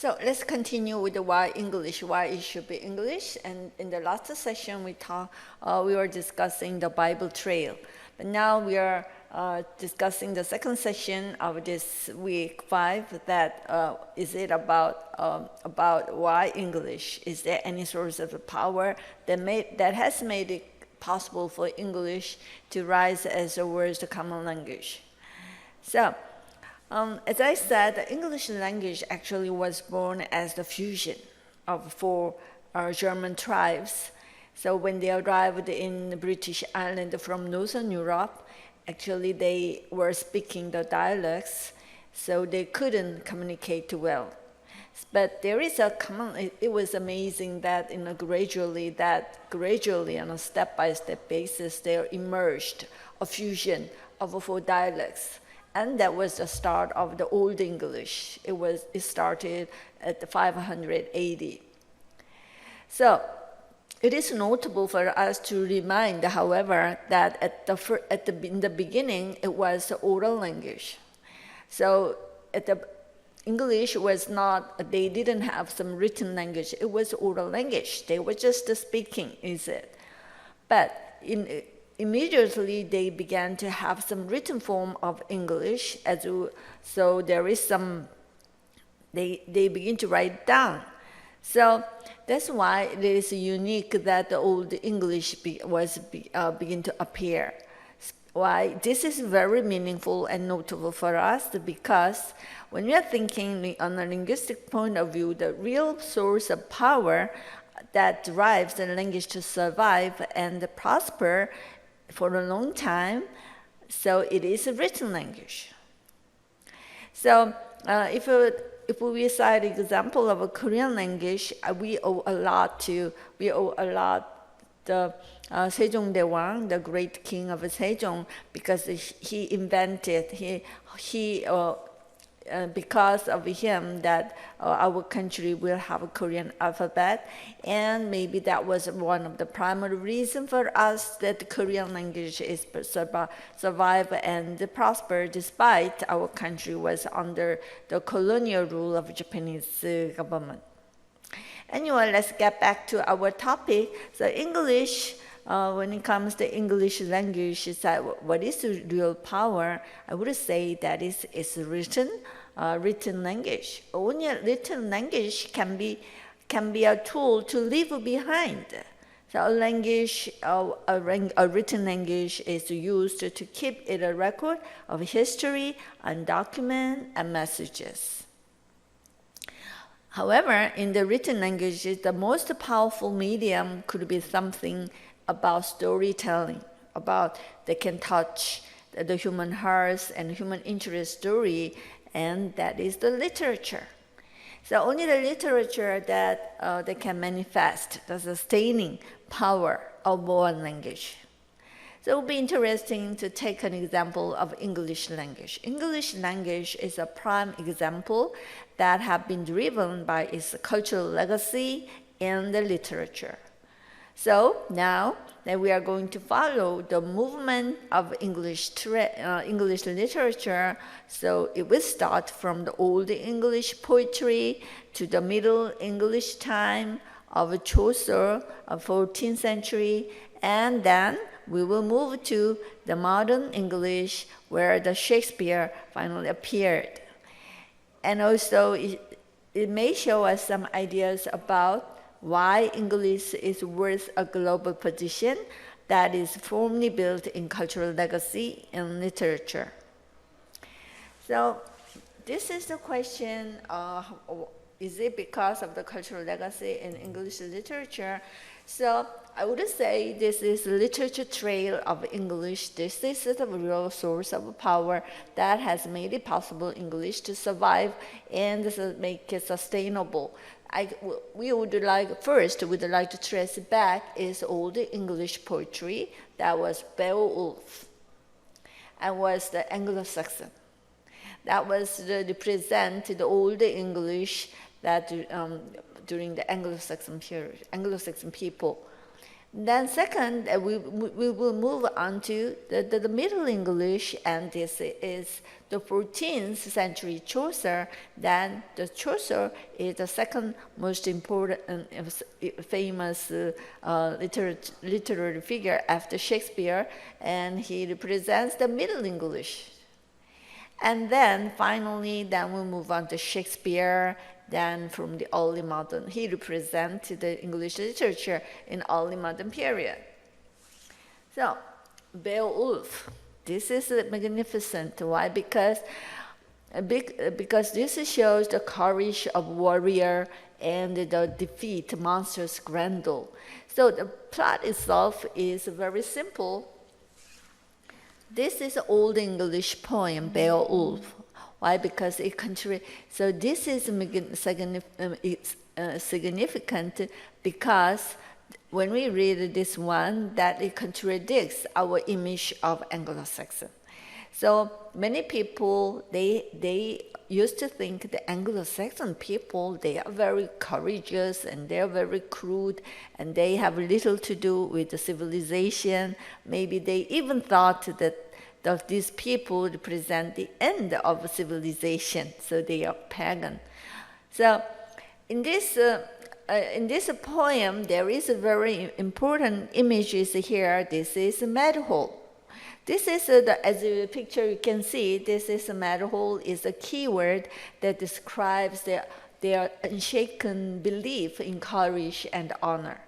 So let's continue with the why English, why it should be English. And in the last session, we were discussing the Bible trail. But now we are discussing the second session of this week 5. That is it about why English? Is there any source of power that has made it possible for English to rise as the world's common language? So. As I said, the English language actually was born as the fusion of 4 German tribes. So when they arrived in the British Island from Northern Europe, actually they were speaking the dialects, so they couldn't communicate well. But there is it was amazing that gradually on a step-by-step basis, there emerged a fusion of 4 dialects. And that was the start of the Old English. It started at 580. So it is notable for us to remind, however, that in the beginning it was oral language. So English was not. They didn't have some written language. It was oral language. They were just speaking, is it? But immediately they began to have some written form of English, so there is some, they begin to write down. So that's why it is unique that the Old English begin to appear. Why? This is very meaningful and notable for us because when we are thinking on a linguistic point of view, the real source of power that drives the language to survive and prosper for a long time, so it is a written language. So if we cite example of a Korean language, we owe a lot the Sejong-daewang, the great king of Sejong, because he invented because of him that our country will have a Korean alphabet, and maybe that was one of the primary reasons for us that the Korean language is survive and prosper despite our country was under the colonial rule of Japanese government. Anyway, let's get back to our topic. So English, when it comes to English language, what is the real power? I would say that it's written language. Only a written language can be a tool to leave behind. So a written language is used to keep it a record of history and document and messages. However, in the written language, the most powerful medium could be something about storytelling, about they can touch the human hearts and human interest story, and that is the literature. So only the literature that they can manifest the sustaining power of one language. So it will be interesting to take an example of English language. English language is a prime example that have been driven by its cultural legacy and the literature. So now that we are going to follow the movement of English literature, so it will start from the Old English poetry to the Middle English time of Chaucer of 14th century, and then we will move to the modern English where the Shakespeare finally appeared. And also it may show us some ideas about why English is worth a global position that is firmly built in cultural legacy and literature. So this is the question, is it because of the cultural legacy in English literature? So I would say this is literature trail of English. This is the real source of power that has made it possible English to survive and make it sustainable. We would like to trace back is Old English poetry that was Beowulf and was the Anglo-Saxon. That was represent the Old English that during the Anglo-Saxon period, Anglo-Saxon people. Then second, we will move on to the Middle English, and this is the 14th century Chaucer. Then the Chaucer is the second most important famous literary figure after Shakespeare, and he represents the Middle English. And then finally, then we'll move on to Shakespeare. Then from the early modern, he represented the English literature in early modern period. So, Beowulf, this is magnificent. Why? Because this shows the courage of warrior and the defeat monstrous Grendel. So the plot itself is very simple. This is an Old English poem, Beowulf. Why? Because it contributes. So this is significant because when we read this one, that it contradicts our image of Anglo-Saxon. So many people, they used to think the Anglo-Saxon people, they are very courageous and they are very crude and they have little to do with the civilization. Maybe they even thought that these people represent the end of civilization, so they are pagan. So in this poem, there is a very important images here. This is a mud hole. This is, as the picture you can see, this is a mud hole is a keyword that describes their unshaken belief in courage and honor.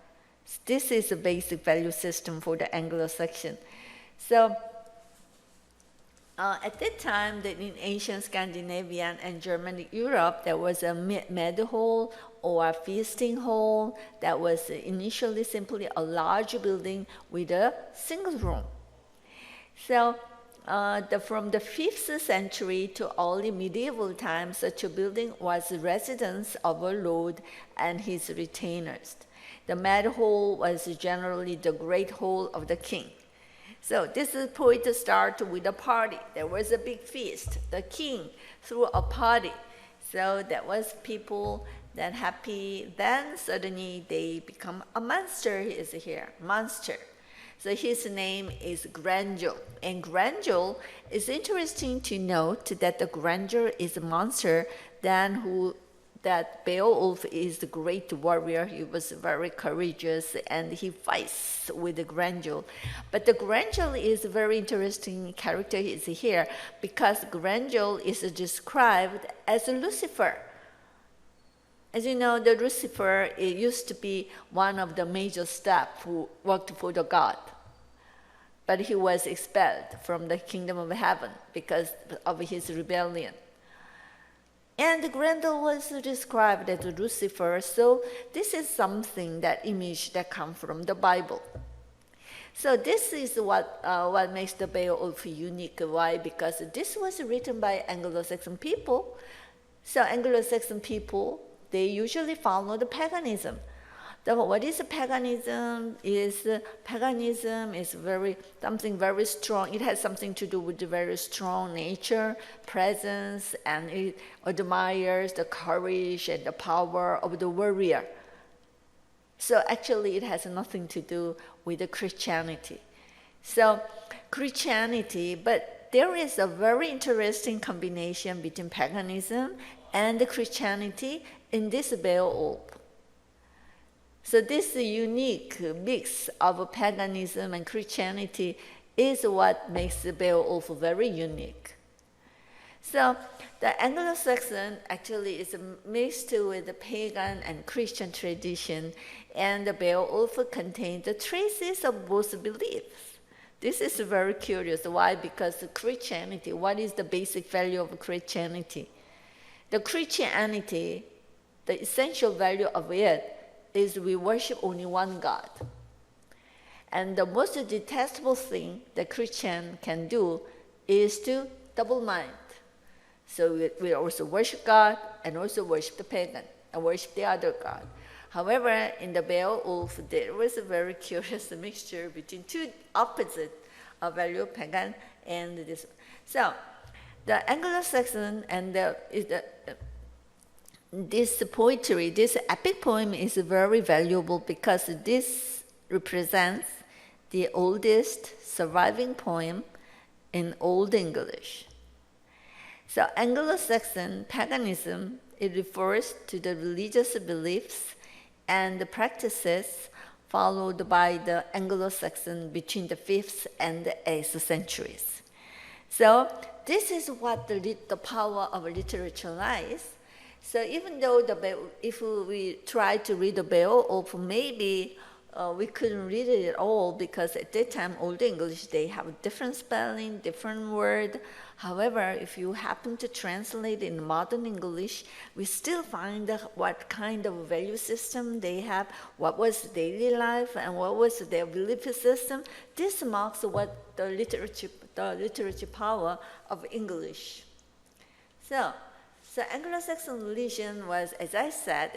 This is a basic value system for the Anglo-Saxon. So at that time, in ancient Scandinavian and Germanic Europe, there was a mud hole or a feasting hall that was initially simply a large building with a single room. So from the 5th century to early medieval times, such a building was the residence of a lord and his retainers. The mud hall was generally the great hall of the king. So this is poet start with a party. There was a big feast. The king threw a party. So that was people that happy. Then suddenly they become a monster is here, monster. So his name is Grendel. And Grendel is interesting to note that the Grendel is a monster that Beowulf is the great warrior. He was very courageous and he fights with the Grendel. But the Grendel is a very interesting character is here because Grendel is described as Lucifer. As you know, the Lucifer it used to be one of the major staff who worked for the god. But he was expelled from the kingdom of heaven because of his rebellion. And Grendel was described as Lucifer, so this is something, that image that comes from the Bible. So this is what makes the Beowulf unique. Why? Because this was written by Anglo-Saxon people. So Anglo-Saxon people, they usually follow the paganism. What is paganism? Paganism is something very strong. It has something to do with the very strong nature, presence, and it admires the courage and the power of the warrior. So actually, it has nothing to do with the Christianity. So Christianity, but there is a very interesting combination between paganism and the Christianity in this Beowulf. So this unique mix of paganism and Christianity is what makes the Beowulf very unique. So the Anglo-Saxon actually is mixed with the pagan and Christian tradition, and the Beowulf contains the traces of both beliefs. This is very curious. Why? Because Christianity, what is the basic value of Christianity? The Christianity, the essential value of it is we worship only one God. And the most detestable thing that Christian can do is to double mind. So we also worship God and also worship the pagan and worship the other God. However, in the Beowulf, there was a very curious mixture between two opposite value of pagan and this. So the Anglo-Saxon and this poetry, this epic poem is very valuable because this represents the oldest surviving poem in Old English. So Anglo-Saxon paganism, it refers to the religious beliefs and the practices followed by the Anglo-Saxon between the 5th and the 8th centuries. So this is what the power of literature lies. So even though if we try to read the Beowulf, maybe we couldn't read it at all because at that time, Old English, they have different spelling, different word. However, if you happen to translate in modern English, we still find what kind of value system they have, what was daily life, and what was their belief system. This marks what the literature power of English. So Anglo-Saxon religion was, as I said,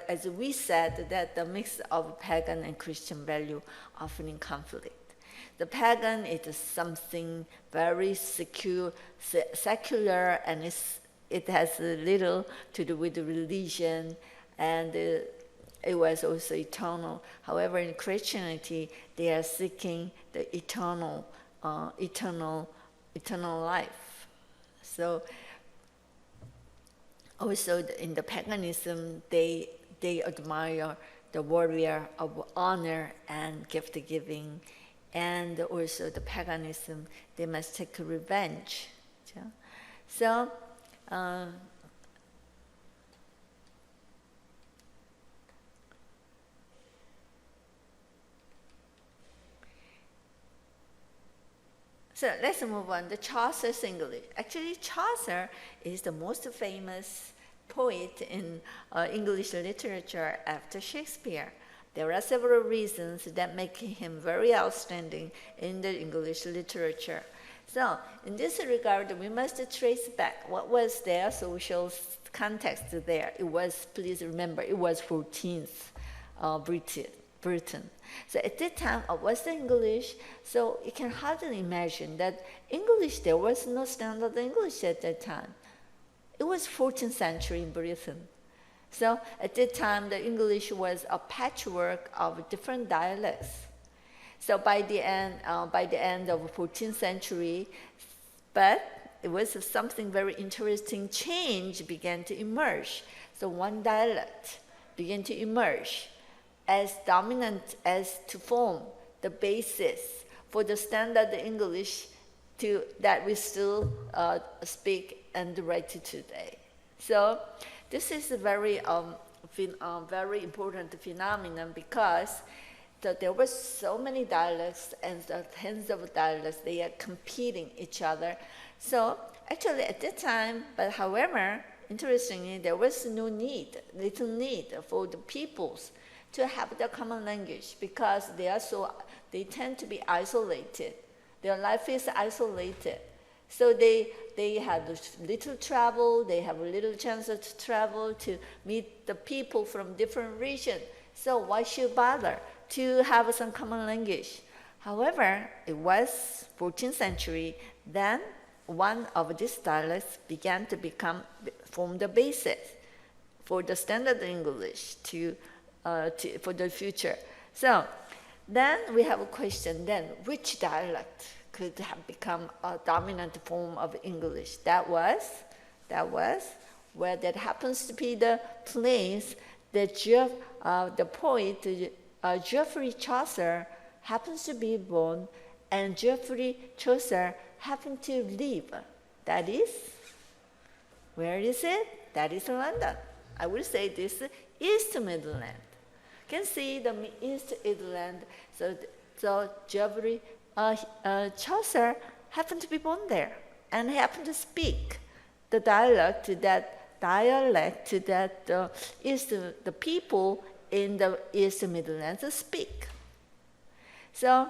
as we said, that the mix of pagan and Christian value often in conflict. The pagan is something very secular, and it has little to do with religion, and it was also eternal. However, in Christianity, they are seeking the eternal life. So also in the paganism, they admire the warrior of honor and gift-giving, and also the paganism, they must take revenge. So let's move on to Chaucer's English. Actually, Chaucer is the most famous poet in English literature after Shakespeare. There are several reasons that make him very outstanding in the English literature. So in this regard, we must trace back what was their social context there. It was, please remember, it was 14th Britain. So at that time, of Western English, so you can hardly imagine that English, there was no standard English at that time. It was 14th century in Britain. So at that time, the English was a patchwork of different dialects. So by the end of 14th century, but it was something very interesting change began to emerge. So one dialect began to emerge as dominant as to form the basis for the standard English that we still speak and write today. So this is a very important phenomenon because there were so many dialects and tens of dialects, they are competing each other. So actually at that time, but however, interestingly, there was little need for the peoples to have their common language because they tend to be isolated. Their life is isolated. So they have little travel, they have little chance to travel to meet the people from different regions. So why should bother to have some common language? However, it was 14th century, then one of these dialects began to form the basis for the standard English for the future. So then we have a question then, which dialect could have become a dominant form of English? That was where that happens to be the place that the poet Geoffrey Chaucer happens to be born, and Geoffrey Chaucer happened to live. That is, where is it? That is London. I would say this East Midland. You can see the East Midland. So Geoffrey Chaucer happened to be born there, and he happened to speak the dialect that the people in the East Midlands speak. So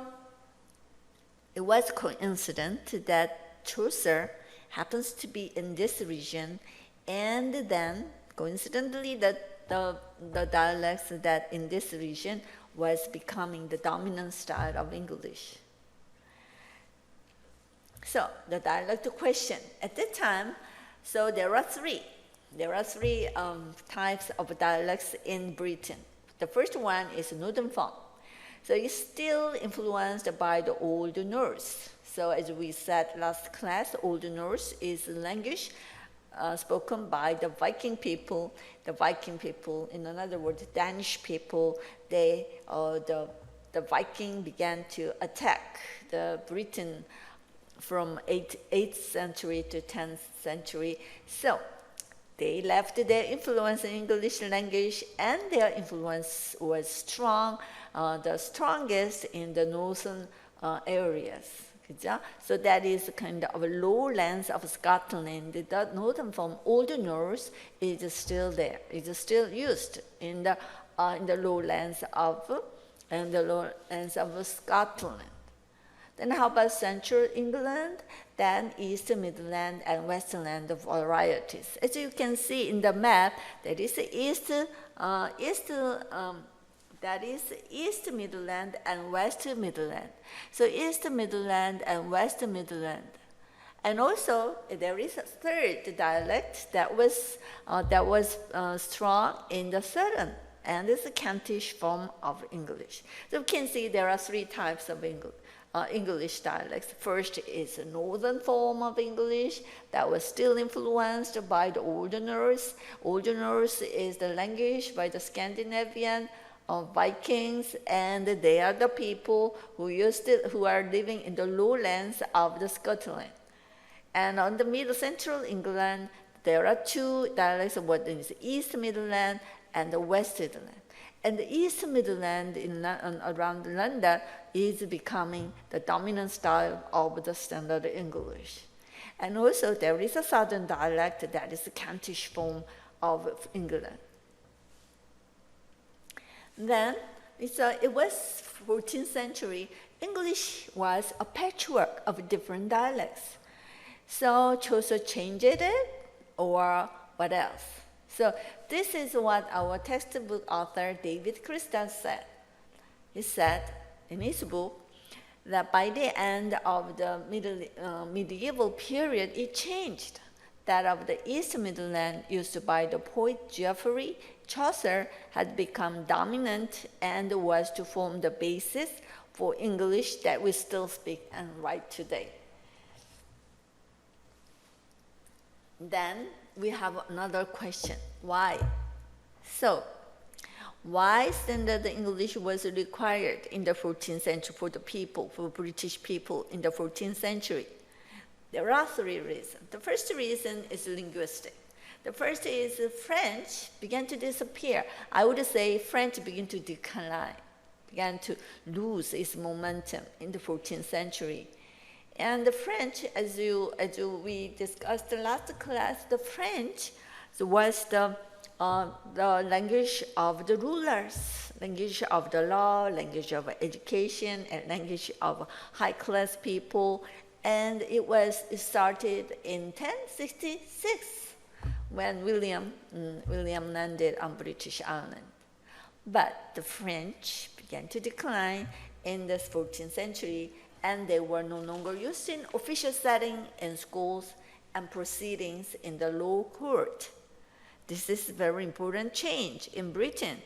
it was coincident that Chaucer happens to be in this region, and then coincidentally that the dialects that in this region was becoming the dominant style of English. So the dialect question at that time, so there are three types of dialects in Britain. The first one is Northern form. So it's still influenced by the Old Norse. So as we said last class, Old Norse is a language spoken by the Viking people. The Viking people, in other words, Danish people, the Viking began to attack the Britain from 8th century to 10th century. So they left their influence in English language, and their influence was strong, the strongest in the northern areas. So that is kind of a lowlands of Scotland. The northern form, Old Norse, is still there. It's still used in the lowlands of Scotland. Then how about Central England? Then East Midland and Westland varieties. As you can see in the map, that is East Midland and West Midland. So East Midland and West Midland. And also, there is a third dialect that was strong in the southern, and it's the Kentish form of English. So you can see there are three types of English dialects. First is the northern form of English that was still influenced by the Old Norse. Old Norse is the language by the Scandinavian Vikings, and they are the people who are living in the lowlands of the Scotland. And on the middle central England, there are two dialects. One is East Midland and the West Midland. And the East Midland around London is becoming the dominant style of the standard English. And also there is a southern dialect that is the Kentish form of England. Then it was 14th century. English was a patchwork of different dialects. So Chaucer changed it, or what else? So this is what our textbook author David Christas said. He said in his book that by the end of the medieval period, it changed. That of the East Midland used by the poet Geoffrey Chaucer had become dominant and was to form the basis for English that we still speak and write today. Then we have another question. Why? So, why standard English was required in the 14th century for the people, for British people in the 14th century? There are three reasons. The first reason is linguistic. The first is French began to disappear. I would say French began to decline, began to lose its momentum in the 14th century. And the French, as we discussed in the last class, the French was the language of the rulers, language of the law, language of education, and language of high-class people. And it started in 1066 when William landed on British Island. But the French began to decline in the 14th century, and they were no longer used in official setting in schools and proceedings in the law court. This is a very important change in Britain.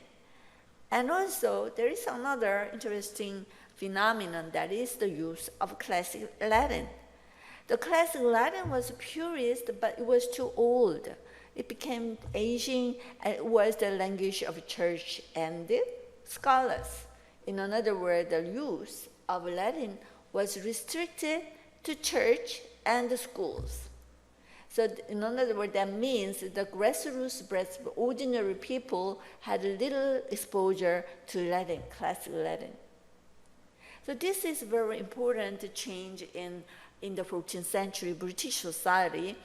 And also, there is another interesting phenomenon, that is the use of classic Latin. The classic Latin was purist, but it was too old. It became aging, and it was the language of church and the scholars. In other words, the use of Latin was restricted to church and the schools. So in other words, that means the grassroots, ordinary people had little exposure to Latin, classic Latin. So this is a very important change in the 14th century British society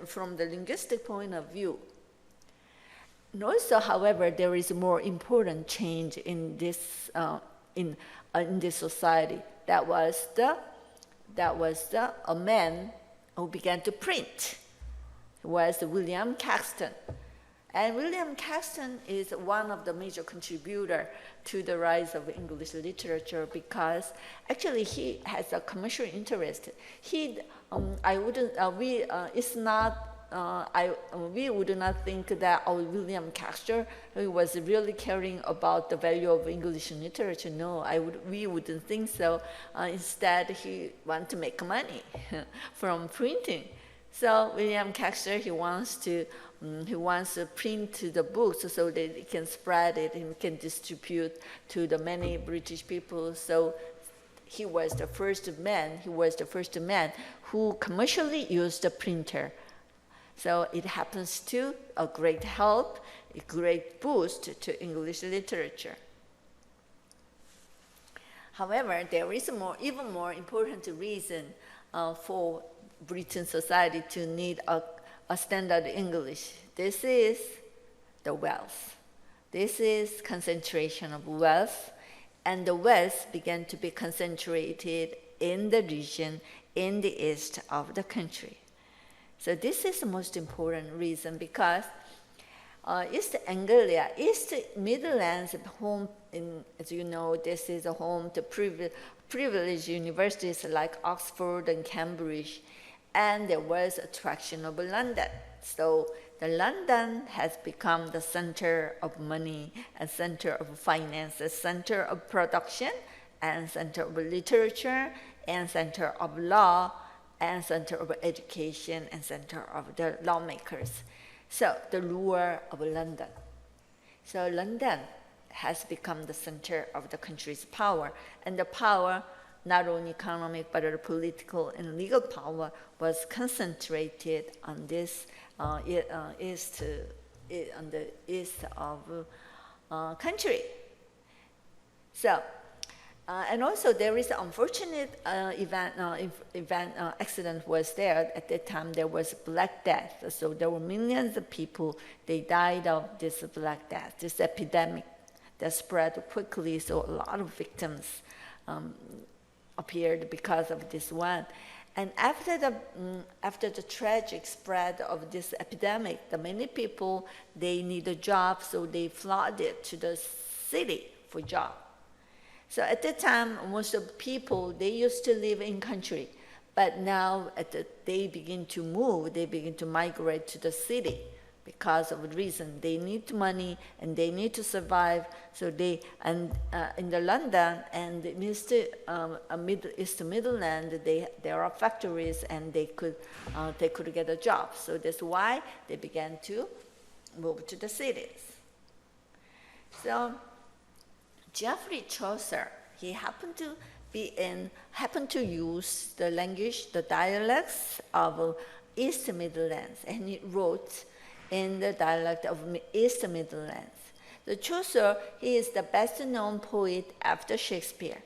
from the linguistic point of view. And also, however, there is a more important change in this society. That was a man who began to print. It was William Caxton. And William Caxton is one of the major contributors to the rise of English literature because actually he has a commercial interest. It's not we would not think that William Caxter was really caring about the value of English literature. No, we wouldn't think so. Instead, he wanted to make money from printing. So William Caxter, he wants to print the books so that he can spread it and can distribute to the many British people. So he was the first man who commercially used a printer. So it happens to a great help, a great boost to English literature. However, there is even more important reason for Britain society to need a standard English. This is the wealth. This is concentration of wealth, and the wealth began to be concentrated in the region in the east of the country. So this is the most important reason, because East Anglia, East Midlands, home as you know, this is a home to privileged universities like Oxford and Cambridge, and there was attraction of London. So the London has become the center of money, a center of finance, a center of production, and center of literature, and center of law, and center of education, and center of the lawmakers. So the ruler of London. So London has become the center of the country's power, and the power, not only economic but political and legal power, was concentrated on this on the east of country. So, and also there is an unfortunate accident was there at that time. There was Black Death. So there were millions of people. They died of this Black Death, this epidemic that spread quickly. So a lot of victims appeared because of this one. And after the tragic spread of this epidemic, the many people, they need a job, so they flooded to the city for job. So at that time, most of the people, they used to live in country, but now they begin to move, they begin to migrate to the city because of the reason they need money and they need to survive. So in the London and the East Midland, there are factories and they could get a job. So that's why they began to move to the cities. So Geoffrey Chaucer, he happened to use the language, the dialects of East Midlands, and he wrote in the dialect of East Midlands. The Chaucer, he is the best-known poet after Shakespeare,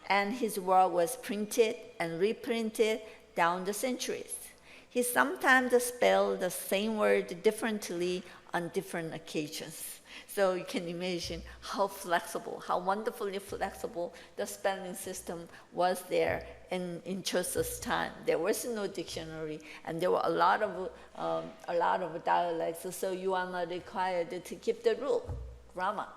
and his work was printed and reprinted down the centuries. He sometimes spelled the same word differently on different occasions. So you can imagine how flexible, how wonderfully flexible the spelling system was there in Chaucer's time. There was no dictionary, and there were a lot of dialects. So you are not required to keep the rule, grammar.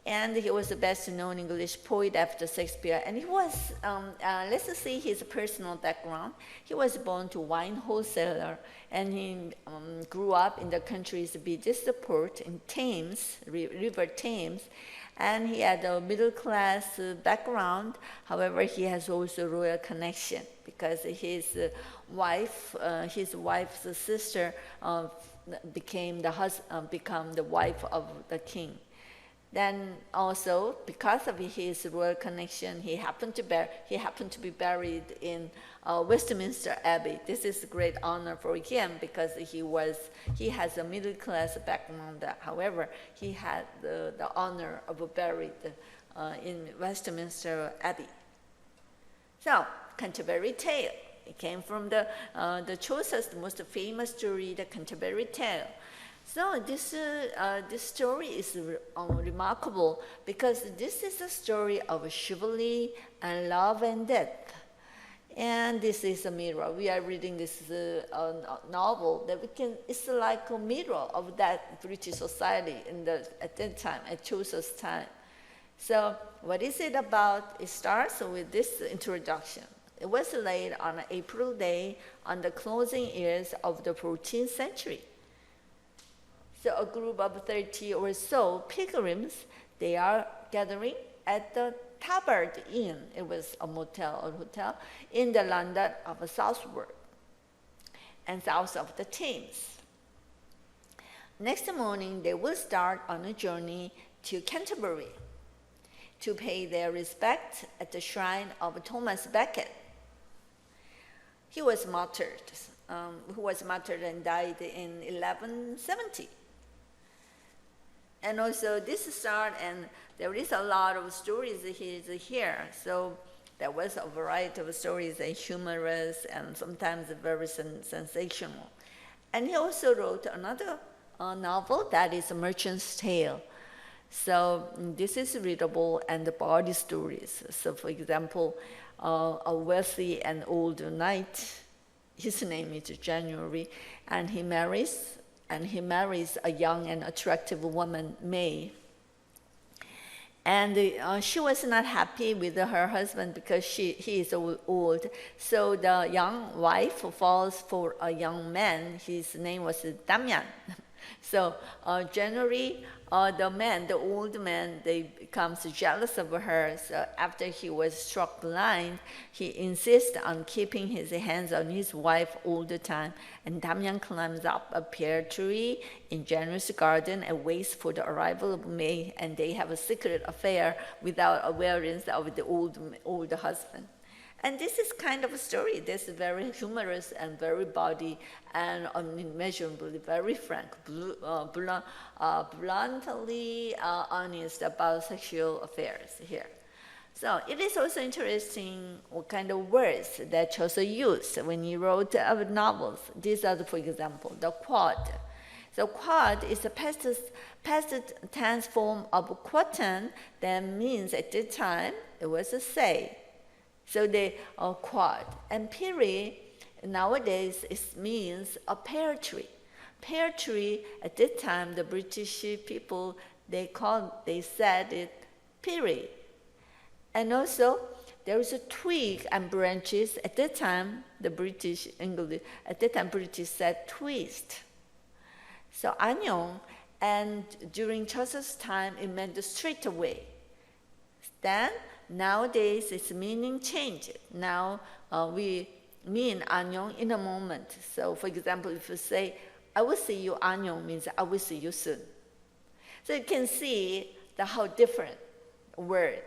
And he was the best-known English poet after Shakespeare. And he was, let's see his personal background. He was born to wine wholesaler, and he grew up in the country's busiest port in Thames, River Thames. And he had a middle-class background. However, he has also royal connection because his wife's sister became the wife of the king. Then also, because of his royal connection, he happened to be buried in Westminster Abbey. This is a great honor for him because he has a middle class background. However, he had the honor of buried in Westminster Abbey. So, Canterbury Tale. It came from the Chaucer's most famous story, the Canterbury Tale. So this story is remarkable because this is a story of chivalry and love and death. And this is a mirror. We are reading this novel that it's like a mirror of that British society at that time, at Chaucer's time. So what is it about? It starts with this introduction. It was laid on an April day on the closing years of the 14th century. So a group of 30 or so pilgrims, they are gathering at the Tabard Inn. It was a motel or hotel in the London of southward and south of the Thames. Next morning, they will start on a journey to Canterbury to pay their respect at the shrine of Thomas Becket. He was martyred, and died in 1170. And also this start, and there is a lot of stories here. So there was a variety of stories, humorous and sometimes very sensational. And he also wrote another novel that is A Merchant's Tale. So this is readable and the body stories. So for example, a wealthy and old knight, his name is January, and he marries a young and attractive woman, May. And she was not happy with her husband because he is old. So the young wife falls for a young man. His name was Damian. So January, the old man, they becomes jealous of her. So after he was struck blind, he insists on keeping his hands on his wife all the time. And Damian climbs up a pear tree in January's garden and waits for the arrival of May, and they have a secret affair without awareness of the old husband. And this is kind of a story that's very humorous and very body and unmeasurably very frank, bluntly honest about sexual affairs here. So it is also interesting what kind of words that Chaucer used when he wrote novels. These are, for example, the quod. So quod is a past tense form of quoten that means at the time it was a say. So they are quod. And peri, nowadays, it means a pear tree. Pear tree, at that time, the British people, they said it peri. And also, there is a twig and branches. At that time, British said twist. So anyong, and during Chaucer's time, it meant the straight away. Then, nowadays, its meaning changed. Now, we mean anyong in a moment. So, for example, if you say, I will see you anyong, means I will see you soon. So you can see how different word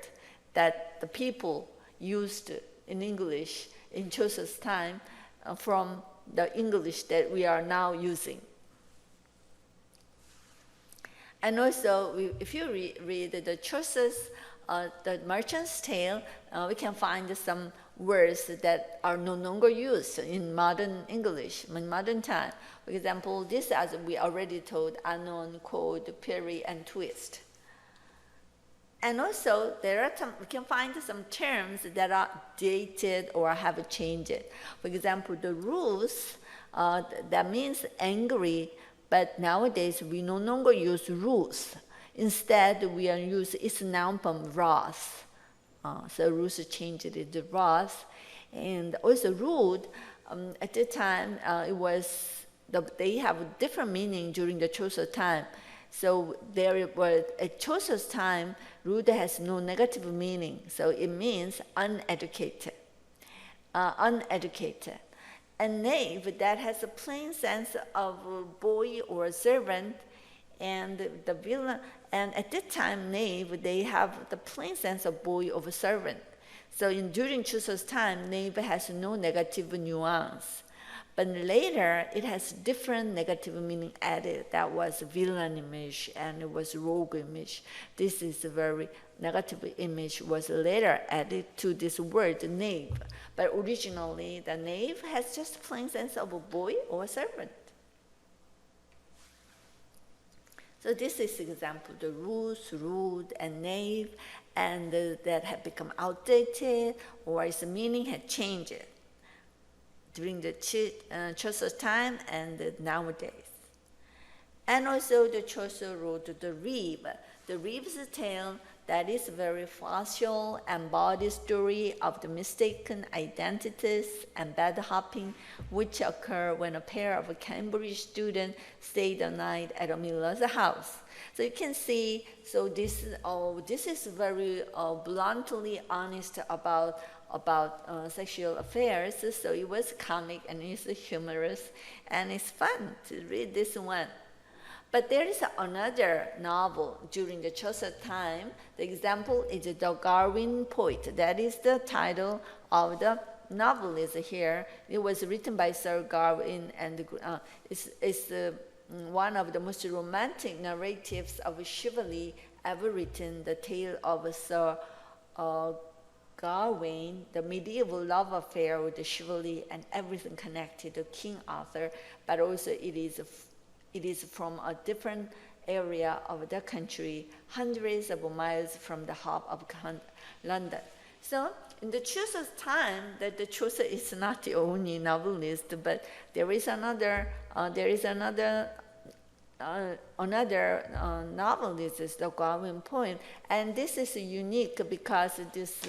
that the people used in English in Chaucer's time from the English that we are now using. And also, if you read the Chaucer's the Merchant's Tale, we can find some words that are no longer used in modern English, in modern time. For example, this, as we already told, anon, quod, peri, and twist. And also, we can find some terms that are dated or have changed. For example, the rules, that means angry, but nowadays we no longer use rules. Instead, we are using its noun form wrath. So rules changed it to wrath. And also rude, at the time, they have a different meaning during the Chaucer time. So at Chaucer's time, rude has no negative meaning. So it means uneducated. And knave, that has a plain sense of a boy or a servant. And the villain, and at that time, knave, they have the plain sense of boy or servant. So during Chaucer's time, knave has no negative nuance. But later, it has different negative meaning added. That was villain image, and it was rogue image. This is a very negative image was later added to this word, knave. But originally, the knave has just plain sense of a boy or a servant. So this is example, the rules, rude, and knave, and that have become outdated, or its meaning had changed during the Chaucer's time and nowadays. And also the Chaucer wrote the Reeve. The Reeve's Tale, that is a very factual, embodied story of the mistaken identities and bad hopping which occur when a pair of Cambridge students stayed the night at a Miller's house. So you can see, so this is very bluntly honest about sexual affairs. So it was comic and it's humorous and it's fun to read this one. But there is another novel during the Chaucer time. The example is The Darwin Poet. That is the title of the novel is here. It was written by Sir Gawain, and it's one of the most romantic narratives of chivalry ever written. The tale of Sir Gawain, the medieval love affair with the chivalry and everything connected to King Arthur, but also it is from a different area of the country, hundreds of miles from the hub of London. So in the Chaucer's time, that the Chaucer is not the only novelist, but there is another novelist, is the Gawain poem, and this is unique because this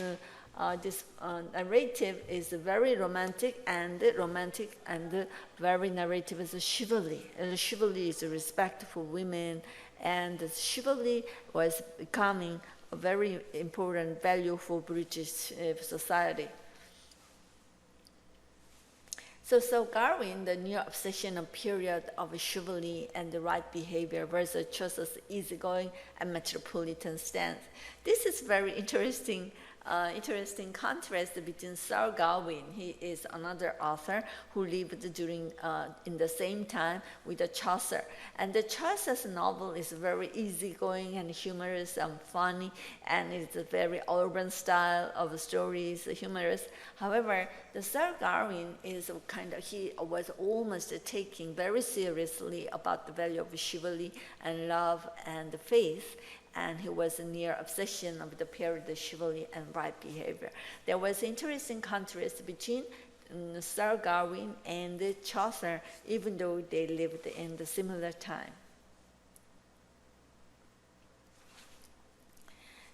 narrative is very romantic and very narrative is chivalry. And chivalry is respect for women, and chivalry was becoming a very important value for British society. So Gawain, the new obsession of period of chivalry and the right behavior versus Chaucer's easygoing and metropolitan stance. This is very interesting contrast between Sir Gawain. He is another author who lived during in the same time with the Chaucer. And the Chaucer's novel is very easygoing and humorous and funny, and it's a very urban style of stories, humorous. However, the Sir Gawain is he was almost taking very seriously about the value of chivalry and love and faith. And he was near obsession of the period of chivalry and right behavior. There was interesting contrast between Sir Gawain and Chaucer, even though they lived in the similar time.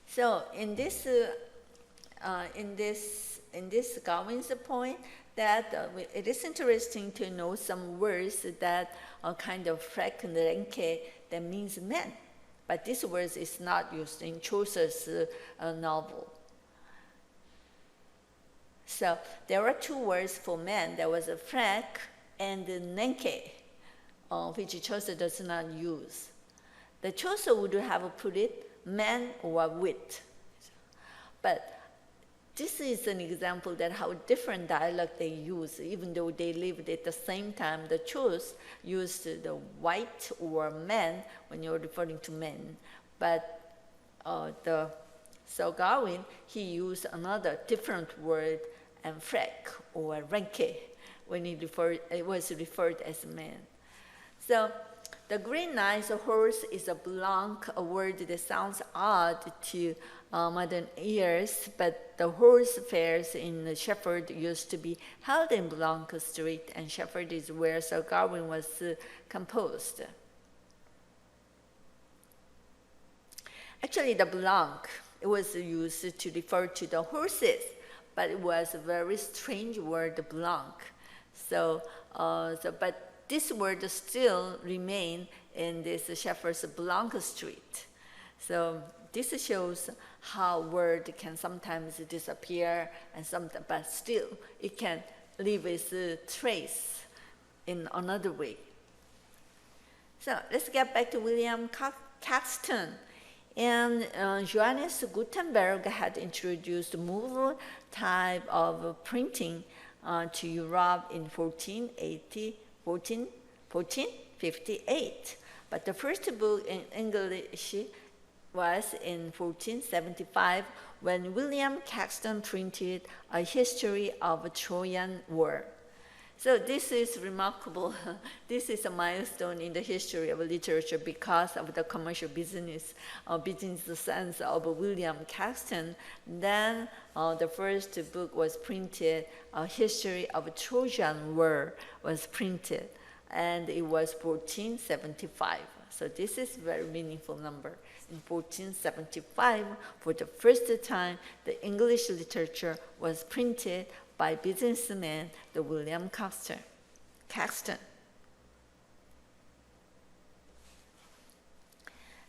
So in this Gawain's point, that it is interesting to know some words that are kind of frek and renke that means men. But this word is not used in Chaucer's novel. So there are two words for men. There was a frek and nenke, which Chaucer does not use. The Chaucer would have put it man or wit. But this is an example that how different dialect they use, even though they lived at the same time. The Chaucer used the white or man when you're referring to men, but the Sir Gawain, he used another different word, and frek or renke when it was referred as man. So the Green Knight's horse is a blanc, a word that sounds odd to modern ears, but the horse fairs in Shepherd used to be held in Blanc Street, and Shepherd is where Sir Gawain was composed. Actually, the blanc, it was used to refer to the horses, but it was a very strange word, blanc. But this word still remain in this Shepherd's Blanc Street. So this shows how word can sometimes disappear, and but still it can leave its trace in another way. So let's get back to William Caxton. And Johannes Gutenberg had introduced movable type of printing to Europe in 1458. But the first book in English was in 1475 when William Caxton printed A History of the Trojan War. So this is remarkable. This is a milestone in the history of literature because of the commercial business sense of William Caxton. Then the first book was printed, A History of the Trojan War was printed. and it was 1475. So this is a very meaningful number. In 1475, for the first time, the English literature was printed by businessman William Caxton.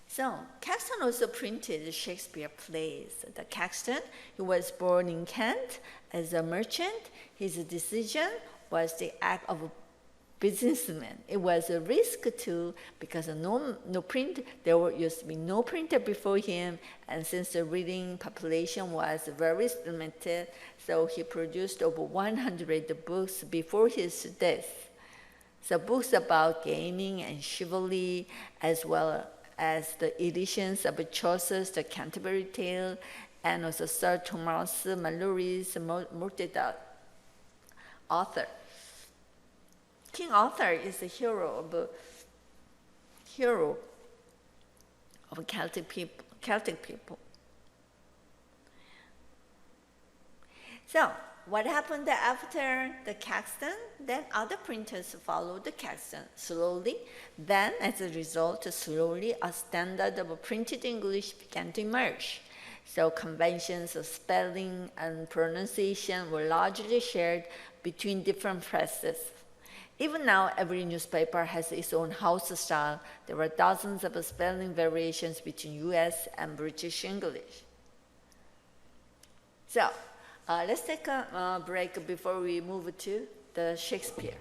So Caxton also printed Shakespeare plays. The Caxton, he was born in Kent as a merchant. His decision was the act of a businessman. It was a risk too, because no print, there used to be no printer before him, and since the reading population was very limited, so he produced over 100 books before his death. So books about gaming and chivalry, as well as the editions of Chaucer's The Canterbury Tale, and also Sir Thomas Malory's multi-author. King Arthur is a hero of Celtic people. So what happened after the Caxton? Then other printers followed the Caxton slowly. Then, as a result, slowly a standard of printed English began to emerge. So conventions of spelling and pronunciation were largely shared between different presses. Even now, every newspaper has its own house style. There are dozens of spelling variations between US and British English. So let's take a break before we move to the Shakespeare.